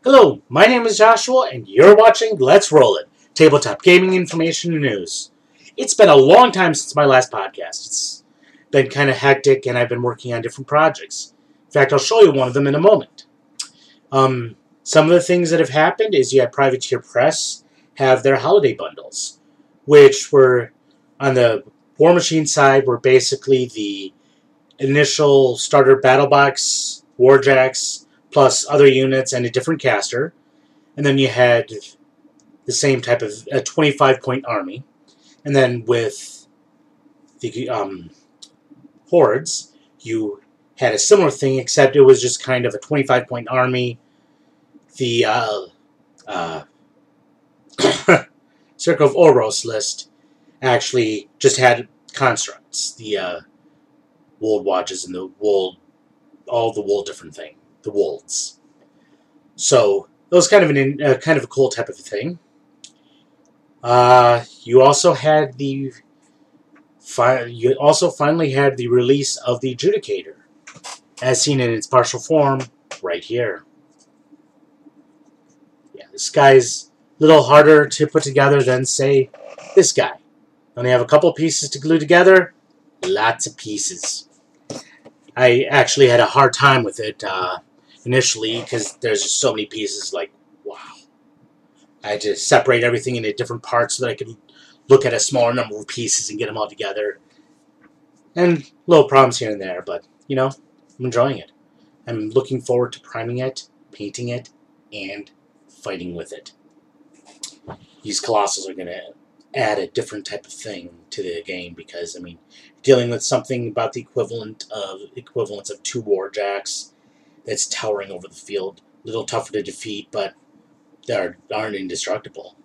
Hello, my name is Joshua, and you're watching Let's Roll It, tabletop gaming information and news. It's been a long time since my last podcast. It's been kind of hectic, and I've been working on different projects. In fact, I'll show you one of them in a moment. Some of the things that have happened is you had Privateer Press have their holiday bundles, which were, on the War Machine side, were basically the initial starter battle box, warjacks, plus other units and a different caster. And then you had the same type of a 25-point army. And then with the hordes, you had a similar thing, except it was just kind of a 25-point army. The Circle of Oros list actually just had constructs. The wold watches and the wold, all the wool different thing, the wolds. So it was kind of kind of a cool type of thing. You also had finally had the release of the Adjudicator, as seen in its partial form right here. Yeah, this guy's a little harder to put together than, say, this guy. Only have a couple pieces to glue together. Lots of pieces. I actually had a hard time with it initially because there's just so many pieces. Like, wow. I had to separate everything into different parts so that I could look at a smaller number of pieces and get them all together. And little problems here and there, but, you know, I'm enjoying it. I'm looking forward to priming it, painting it, and fighting with it. These Colossals are going to add a different type of thing to the game because, I mean, dealing with something about the equivalence of two warjacks that's towering over the field, a little tougher to defeat, but they aren't indestructible.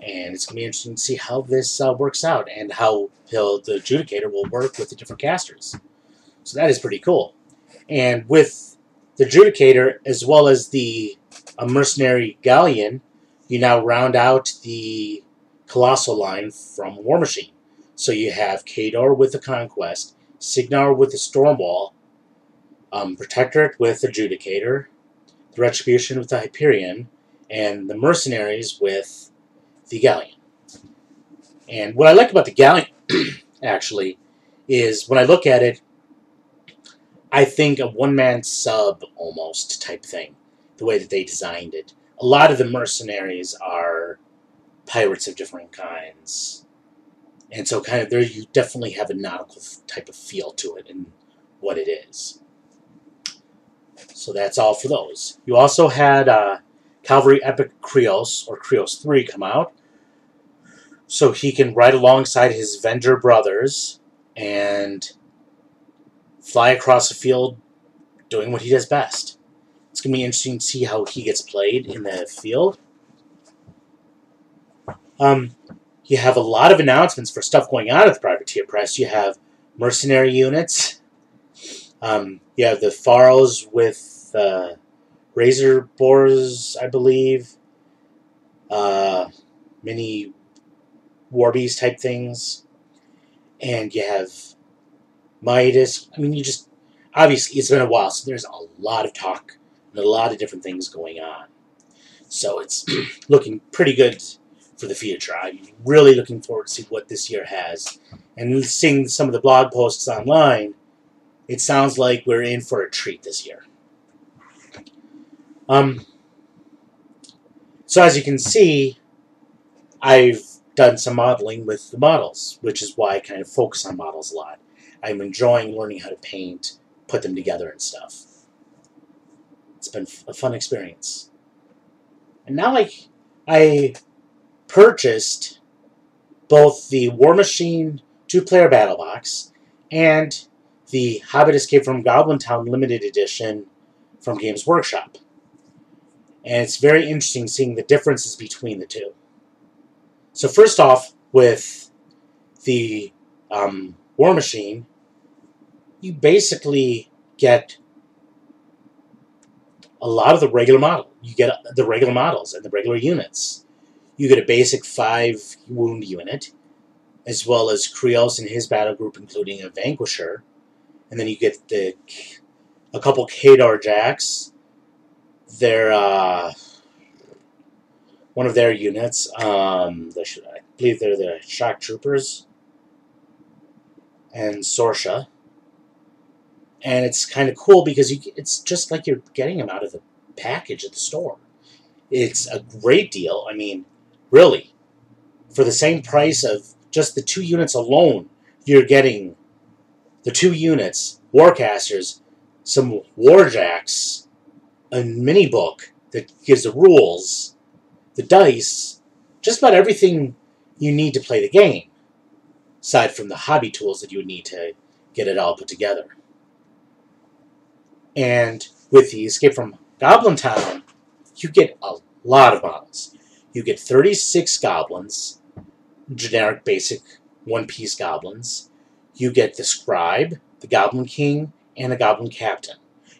And it's going to be interesting to see how this works out and how the Adjudicator will work with the different casters. So that is pretty cool. And with the Adjudicator, as well as the Mercenary Galleon, you now round out the Colossal line from War Machine. So you have Kador with the Conquest, Signar with the Stormwall, Protectorate with the Adjudicator, the Retribution with the Hyperion, and the Mercenaries with the Galleon. And what I like about the Galleon, actually, is when I look at it, I think a one-man sub almost type thing, the way that they designed it. A lot of the mercenaries are pirates of different kinds. And so kind of there you definitely have a nautical type of feel to it and what it is. So that's all for those. You also had Cavalry Epic Krios, or Krios 3, come out. So he can ride alongside his Venger brothers and fly across the field doing what he does best. It's going to be interesting to see how he gets played in the field. You have a lot of announcements for stuff going on at the Privateer Press. You have mercenary units. You have the Pharaohs with razor boars, I believe. Mini Warbies type things. And you have Midas. I mean, you just... Obviously, it's been a while, so there's a lot of talk and a lot of different things going on. So it's looking pretty good for the future. I'm really looking forward to see what this year has. And seeing some of the blog posts online, it sounds like we're in for a treat this year. So as you can see, I've done some modeling with the models, which is why I kind of focus on models a lot. I'm enjoying learning how to paint, put them together and stuff. It's been a fun experience. And now I purchased both the War Machine 2-player battle box and the Hobbit Escape from Goblin Town limited edition from Games Workshop. And it's very interesting seeing the differences between the two. So first off, with the War Machine, you basically get a lot of the regular model. You get the regular models and the regular units. You get a basic 5-wound unit, as well as Krios and his battle group, including a Vanquisher. And then you get a couple Kadar Jacks, their one of their units. I believe they're the shock troopers and Sorsha. And it's kind of cool because it's just like you're getting them out of the package at the store. It's a great deal. I mean, really, for the same price of just the 2 units alone, you're getting the 2 units, Warcasters, some Warjacks, a mini book that gives the rules, the dice, just about everything you need to play the game, aside from the hobby tools that you would need to get it all put together. And with the Escape from Goblin Town, you get a lot of models. You get 36 goblins, generic basic one-piece goblins. You get the Scribe, the Goblin King, and the Goblin Captain.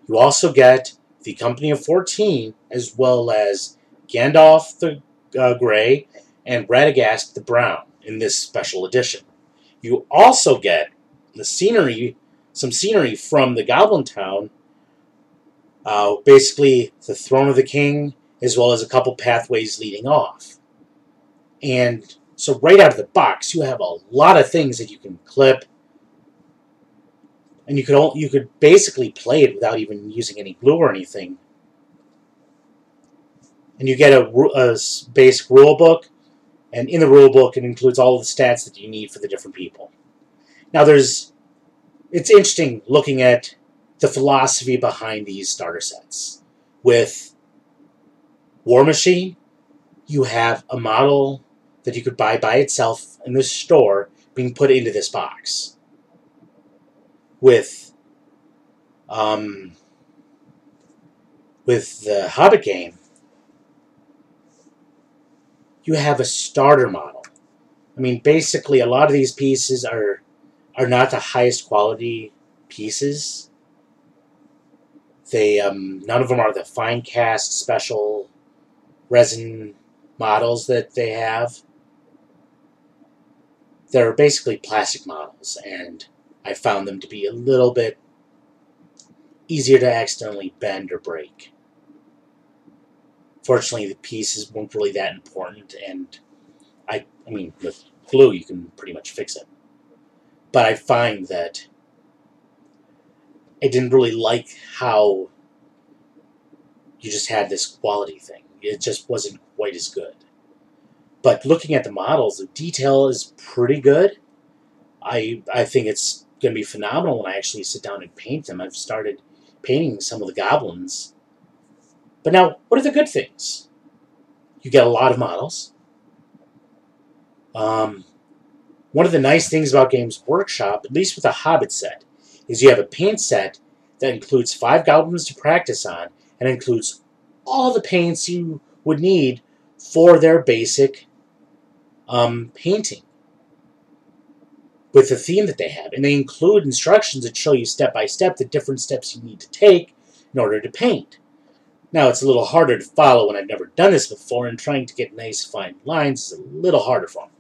You also get the Company of 14, as well as Gandalf the Grey and Radagast the Brown in this special edition. You also get the scenery, some scenery from the Goblin Town, basically the Throne of the King, as well as a couple pathways leading off. And so right out of the box, you have a lot of things that you can clip, and you could basically play it without even using any glue or anything. And you get a basic rule book, and in the rule book, it includes all of the stats that you need for the different people. Now, it's interesting looking at the philosophy behind these starter sets. With War Machine, you have a model that you could buy by itself in the store being put into this box. With the Hobbit game, you have a starter model. I mean, basically, a lot of these pieces are not the highest quality pieces. They none of them are the fine cast special resin models that they have. They're basically plastic models, and I found them to be a little bit easier to accidentally bend or break. Fortunately, the pieces weren't really that important, and I mean, with glue you can pretty much fix it. But I find that I didn't really like how you just had this quality thing. It just wasn't quite as good. But looking at the models, the detail is pretty good. I think it's going to be phenomenal when I actually sit down and paint them. I've started painting some of the goblins. But now, what are the good things? You get a lot of models. One of the nice things about Games Workshop, at least with the Hobbit set, is you have a paint set that includes 5 goblins to practice on, and includes all the paints you would need for their basic painting with the theme that they have. And they include instructions that show you step by step the different steps you need to take in order to paint. Now, it's a little harder to follow when I've never done this before, and trying to get nice fine lines is a little harder for me.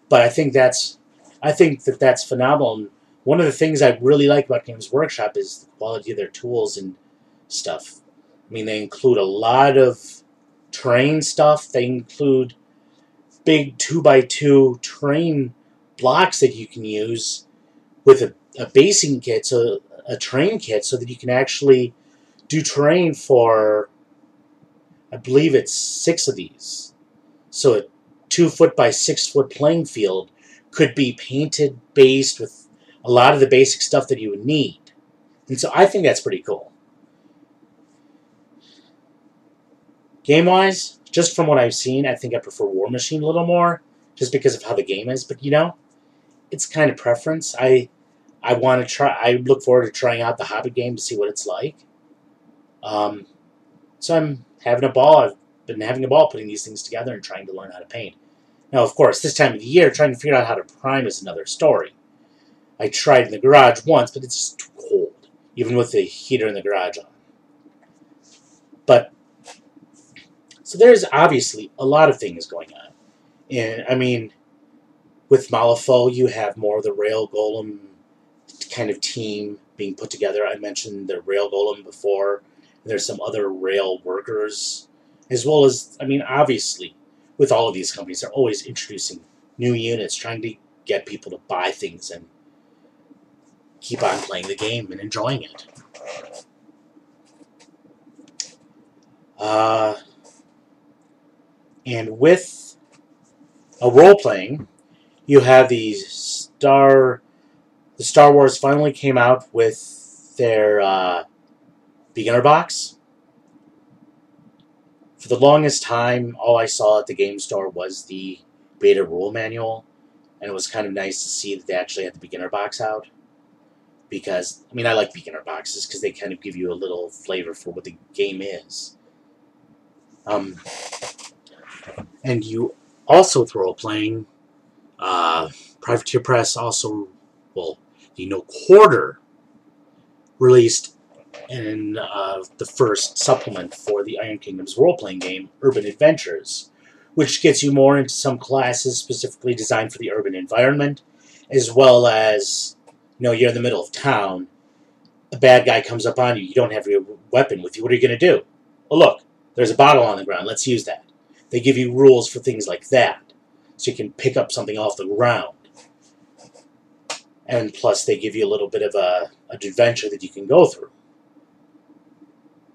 But I think that's phenomenal. And one of the things I really like about Games Workshop is the quality of their tools and stuff. I mean, they include a lot of terrain stuff. They include big 2x2 terrain blocks that you can use with a basing kit, so a terrain kit, so that you can actually do terrain for, I believe it's 6 of these. So a 2-foot by 6-foot playing field could be painted based with a lot of the basic stuff that you would need. And so I think that's pretty cool. Game-wise, just from what I've seen, I think I prefer War Machine a little more, just because of how the game is. But, you know, it's kind of preference. I want to try. I look forward to trying out the Hobbit game to see what it's like. So I'm having a ball. I've been having a ball putting these things together and trying to learn how to paint. Now, of course, this time of the year, trying to figure out how to prime is another story. I tried in the garage once, but it's just too cold, even with the heater in the garage on. But, so there's obviously a lot of things going on. And, I mean, with Malifaux, you have more of the Rail Golem kind of team being put together. I mentioned the Rail Golem before, And there's some other rail workers, as well as, I mean, obviously, with all of these companies, they're always introducing new units, trying to get people to buy things and keep on playing the game and enjoying it. And with a role-playing, you have the Star Wars finally came out with their beginner box. For the longest time, all I saw at the game store was the beta rule manual, and it was kind of nice to see that they actually had the beginner box out. Because, I mean, I like beginner boxes because they kind of give you a little flavor for what the game is. And you also, with role-playing, Privateer Press also, well, the No Quarter released in the first supplement for the Iron Kingdom's role-playing game, Urban Adventures, which gets you more into some classes specifically designed for the urban environment, as well as, you know, you're in the middle of town, a bad guy comes up on you, you don't have your weapon with you, what are you going to do? Oh, look, there's a bottle on the ground, let's use that. They give you rules for things like that, so you can pick up something off the ground. And plus, they give you a little bit of an adventure that you can go through.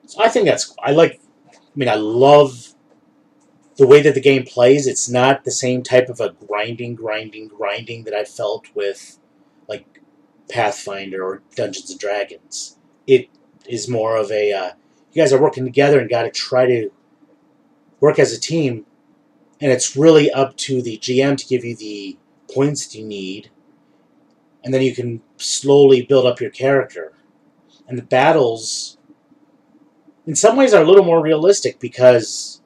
So I think I love the way that the game plays. It's not the same type of a grinding that I felt with, like, Pathfinder or Dungeons & Dragons. It is more of a, you guys are working together and got to try to work as a team, and it's really up to the GM to give you the points that you need, and then you can slowly build up your character. And the battles, in some ways, are a little more realistic because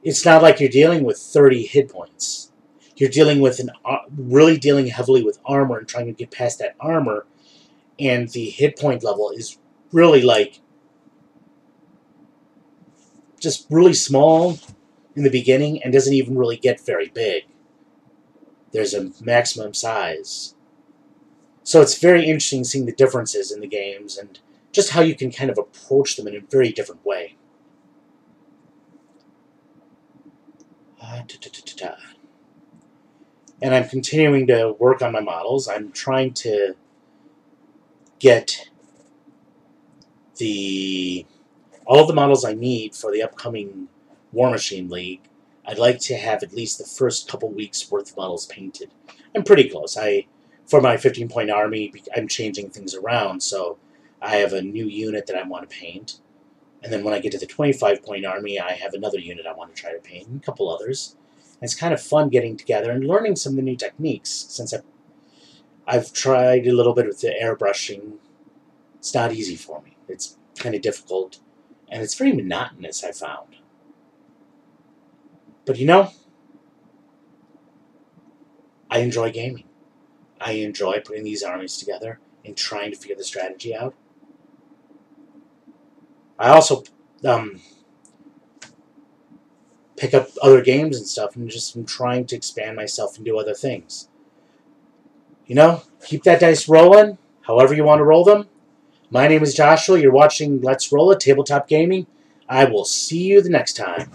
it's not like you're dealing with 30 hit points. You're dealing with really dealing heavily with armor and trying to get past that armor, and the hit point level is really like just really small in the beginning and doesn't even really get very big. There's a maximum size. So it's very interesting seeing the differences in the games and just how you can kind of approach them in a very different way. And I'm continuing to work on my models. I'm trying to get all of the models I need for the upcoming War Machine League. I'd like to have at least the first couple weeks worth of models painted. I'm pretty close. For my 15-point army, I'm changing things around, so I have a new unit that I want to paint. And then when I get to the 25-point army, I have another unit I want to try to paint, and a couple others. And it's kind of fun getting together and learning some of the new techniques, since I've tried a little bit with the airbrushing. It's not easy for me. It's kind of difficult, and it's very monotonous, I found. But you know, I enjoy gaming. I enjoy putting these armies together and trying to figure the strategy out. I also pick up other games and stuff, and just am trying to expand myself and do other things. You know, keep that dice rolling, however you want to roll them. My name is Joshua. You're watching Let's Roll It, Tabletop Gaming. I will see you the next time.